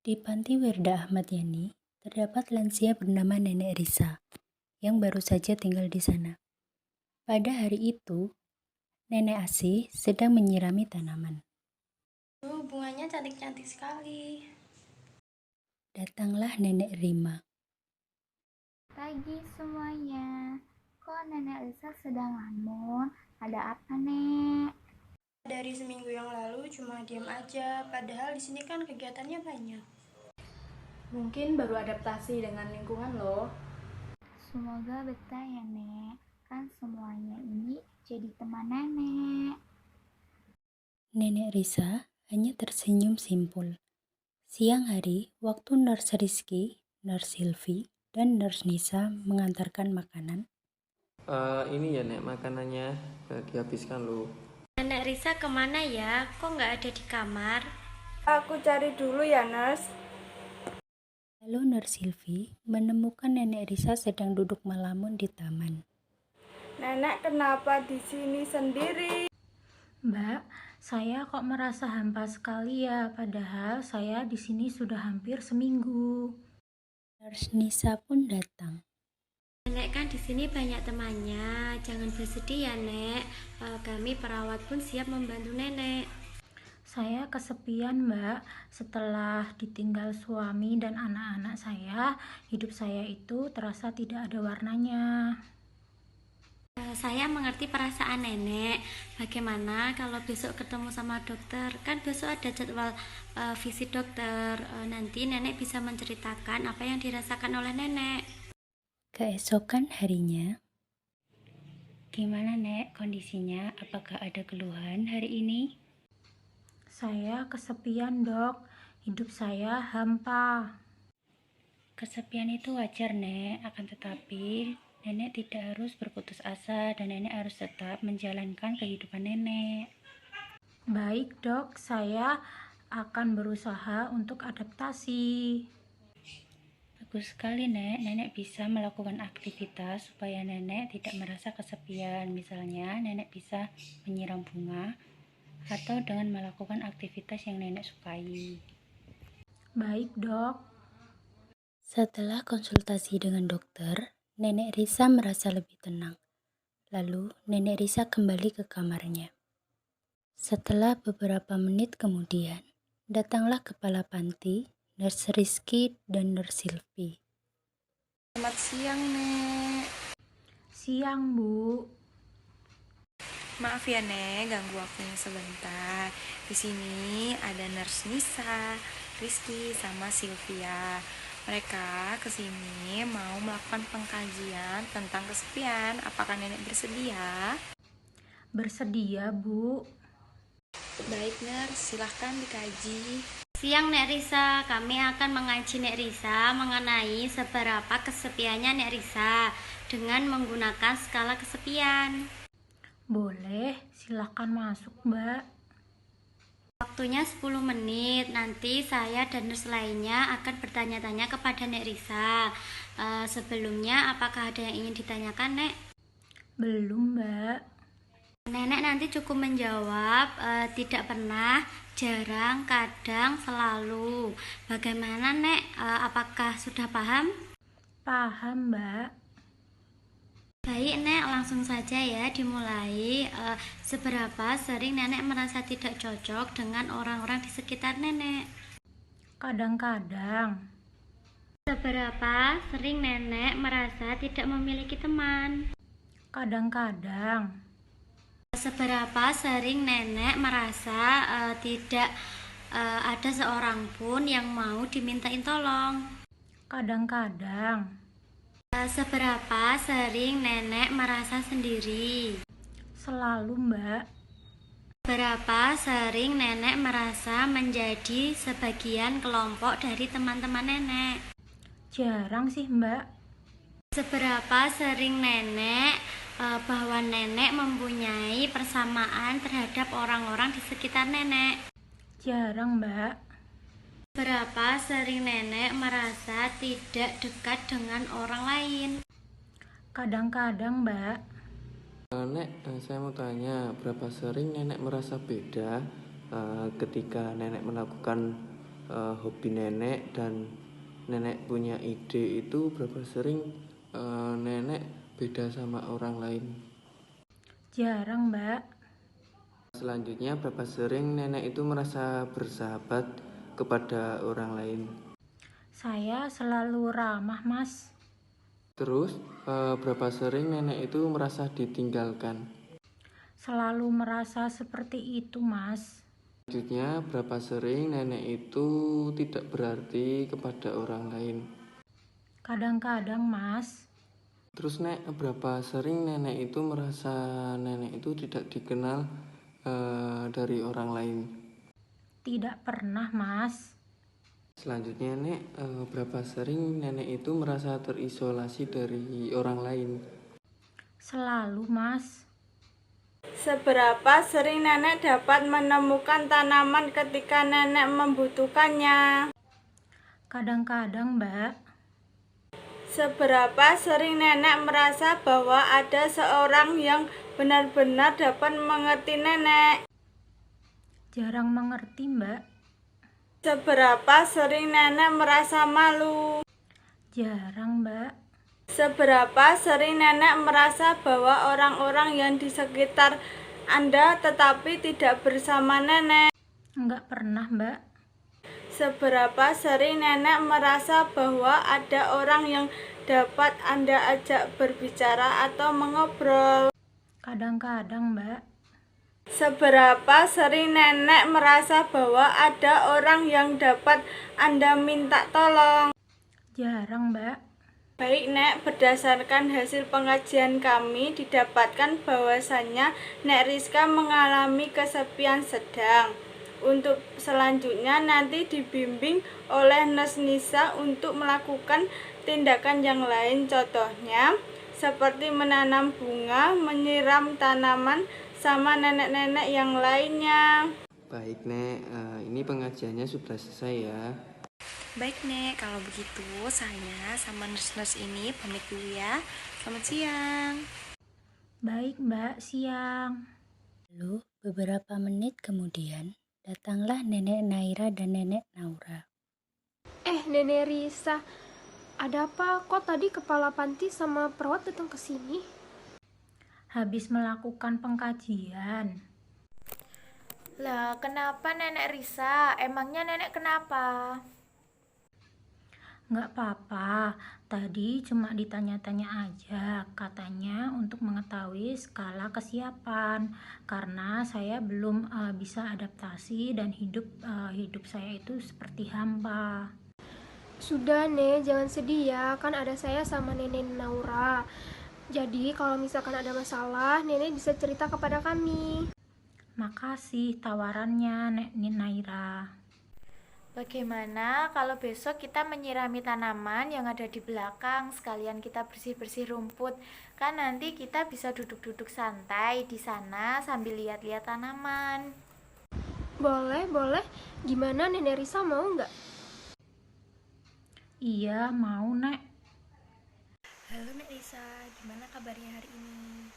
Di Panti Werda Ahmad Yani, terdapat lansia bernama Nenek Risa yang baru saja tinggal di sana. Pada hari itu, Nenek Asih sedang menyirami tanaman. Bunganya cantik-cantik sekali. Datanglah Nenek Rima. Pagi semuanya. Kok Nenek Lisa sedang ngelamun? Ada apa, Nek? Dari seminggu yang lalu cuma diam aja, padahal di sini kan kegiatannya banyak. Mungkin baru adaptasi dengan lingkungan loh. Semoga betah ya, Nek. Kan semuanya ini jadi teman Nenek. Nenek Risa hanya tersenyum simpul. Siang hari, waktu Nurse Rizky, Nurse Silvi, dan Nurse Nisa mengantarkan makanan. Ini ya Nek, makanannya dihabiskan lu. Nenek Risa kemana ya? Kok nggak ada di kamar? Aku cari dulu ya, Nurse. Lalu Nurse Silvi menemukan Nenek Risa sedang duduk melamun di taman. Nenek kenapa di sini sendiri? Mbak, saya kok merasa hampa sekali ya, padahal saya di sini sudah hampir seminggu. Nurse Nisa pun datang. Nenek kan di sini banyak temannya, jangan bersedih ya Nek. Kami perawat pun siap membantu Nenek. Saya kesepian, Mbak. Setelah ditinggal suami dan anak-anak saya, hidup saya itu terasa tidak ada warnanya. Saya mengerti perasaan Nenek. Bagaimana kalau besok ketemu sama dokter? Kan besok ada jadwal visit dokter. Nanti Nenek bisa menceritakan apa yang dirasakan oleh Nenek. Keesokan harinya, gimana Nek kondisinya? Apakah ada keluhan hari ini? Saya kesepian, Dok. Hidup saya hampa. Kesepian itu wajar Nek, akan tetapi Nenek tidak harus berputus asa dan Nenek harus tetap menjalankan kehidupan Nenek. Baik, Dok. Saya akan berusaha untuk adaptasi. Bagus sekali Nek, Nenek bisa melakukan aktivitas supaya Nenek tidak merasa kesepian. Misalnya Nenek bisa menyiram bunga atau dengan melakukan aktivitas yang Nenek sukai. Baik, Dok. Setelah konsultasi dengan dokter, Nenek Risa merasa lebih tenang. Lalu Nenek Risa kembali ke kamarnya. Setelah beberapa menit kemudian, datanglah kepala panti, Nurse Rizky dan Nurse Silvi. Selamat siang Nek. Siang, Bu. Maaf ya Nek, ganggu waktunya sebentar. Di sini ada Nurse Nisa, Rizky, sama Sylvia. Mereka kesini mau melakukan pengkajian tentang kesepian. Apakah Nenek bersedia? Bersedia, Bu. Baik Nurse, silahkan dikaji. Siang Nek Risa, kami akan mengaji Nek Risa mengenai seberapa kesepiannya Nek Risa dengan menggunakan skala kesepian. Boleh, silakan masuk, Mbak. Waktunya 10 menit, nanti saya dan nurse lainnya akan bertanya-tanya kepada Nek Risa. Sebelumnya, apakah ada yang ingin ditanyakan Nek? Belum, Mbak. Nenek nanti cukup menjawab tidak pernah, jarang, kadang, selalu. Bagaimana Nek? Apakah sudah paham? Paham, Mbak. Baik Nek, langsung saja ya dimulai. Seberapa sering Nenek merasa tidak cocok dengan orang-orang di sekitar Nenek? Kadang-kadang. Seberapa sering Nenek merasa tidak memiliki teman? Kadang-kadang. Seberapa sering Nenek merasa tidak ada seorang pun yang mau dimintain tolong? Kadang-kadang. Seberapa sering Nenek merasa sendiri? Selalu, Mbak. Berapa sering Nenek merasa menjadi sebagian kelompok dari teman-teman Nenek? Jarang sih, Mbak. Seberapa sering Nenek bahwa Nenek mempunyai persamaan terhadap orang-orang di sekitar Nenek? Jarang, Mbak. Berapa sering Nenek merasa tidak dekat dengan orang lain? Kadang-kadang, Mbak. Nek, saya mau tanya, berapa sering Nenek merasa beda ketika Nenek melakukan hobi nenek dan nenek punya ide itu berapa sering nenek beda sama orang lain. Jarang, Mbak. Selanjutnya, berapa sering nenek itu merasa bersahabat kepada orang lain. Saya selalu ramah, Mas. Terus, berapa sering nenek itu merasa ditinggalkan. Selalu merasa seperti itu, Mas. Selanjutnya, berapa sering nenek itu tidak berarti kepada orang lain. Kadang-kadang, Mas. Terus, Nek, berapa sering nenek itu merasa nenek itu tidak dikenal dari orang lain. Tidak pernah, Mas. Selanjutnya, Nek, berapa sering nenek itu merasa terisolasi dari orang lain. Selalu, Mas. Seberapa sering nenek dapat menemukan tanaman ketika nenek membutuhkannya? Kadang-kadang, Mbak. Seberapa sering nenek merasa bahwa ada seorang yang benar-benar dapat mengerti nenek? Jarang mengerti, Mbak. Seberapa sering nenek merasa malu? Jarang, Mbak. Seberapa sering nenek merasa bahwa orang-orang yang di sekitar Anda tetapi tidak bersama nenek? Enggak pernah, Mbak. Seberapa sering nenek merasa bahwa ada orang yang dapat Anda ajak berbicara atau mengobrol? Kadang-kadang, Mbak. Seberapa sering nenek merasa bahwa ada orang yang dapat Anda minta tolong? Jarang, Mbak. Baik, Nek, berdasarkan hasil pengajian kami didapatkan bahwasannya Nek Rizka mengalami kesepian sedang. Untuk selanjutnya nanti dibimbing oleh Nurse Nisa untuk melakukan tindakan yang lain, contohnya seperti menanam bunga, menyiram tanaman, sama nenek-nenek yang lainnya. Baik, Nek, ini pengajiannya sudah selesai ya. Baik, Nek, kalau begitu saya sama nurse-nurse ini pamit dulu ya. Selamat siang. Baik, Mbak. Siang. Lalu beberapa menit kemudian datanglah Nenek Naira dan Nenek Naura. Nenek Risa, ada apa? Kok tadi kepala panti sama perawat datang ke sini? Habis melakukan pengkajian. Lah, kenapa Nenek Risa? Emangnya Nenek kenapa? Nggak apa-apa, tadi cuma ditanya-tanya aja, katanya untuk mengetahui skala kesiapan, karena saya belum bisa adaptasi dan hidup saya itu seperti hampa. Sudah, Nek, jangan sedih ya, kan ada saya sama Nenek Naura. Jadi kalau misalkan ada masalah, Nenek bisa cerita kepada kami. Makasih tawarannya, Nek Naira. Bagaimana kalau besok kita menyirami tanaman yang ada di belakang, sekalian kita bersih-bersih rumput. Kan nanti kita bisa duduk-duduk santai di sana sambil lihat-lihat tanaman. Boleh, boleh. Gimana, Nenek Risa mau nggak? Iya, mau, Nek. Halo Nek Risa, gimana kabarnya hari ini?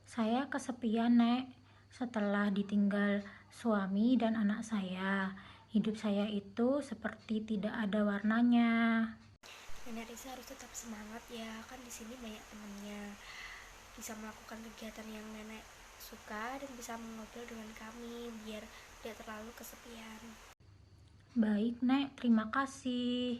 Saya kesepian, Nek. Setelah ditinggal suami dan anak saya, hidup saya itu seperti tidak ada warnanya. Nenek Risa harus tetap semangat ya, kan di sini banyak temennya. Bisa melakukan kegiatan yang Nenek suka dan bisa mengobrol dengan kami biar tidak terlalu kesepian. Baik, Nek. Terima kasih.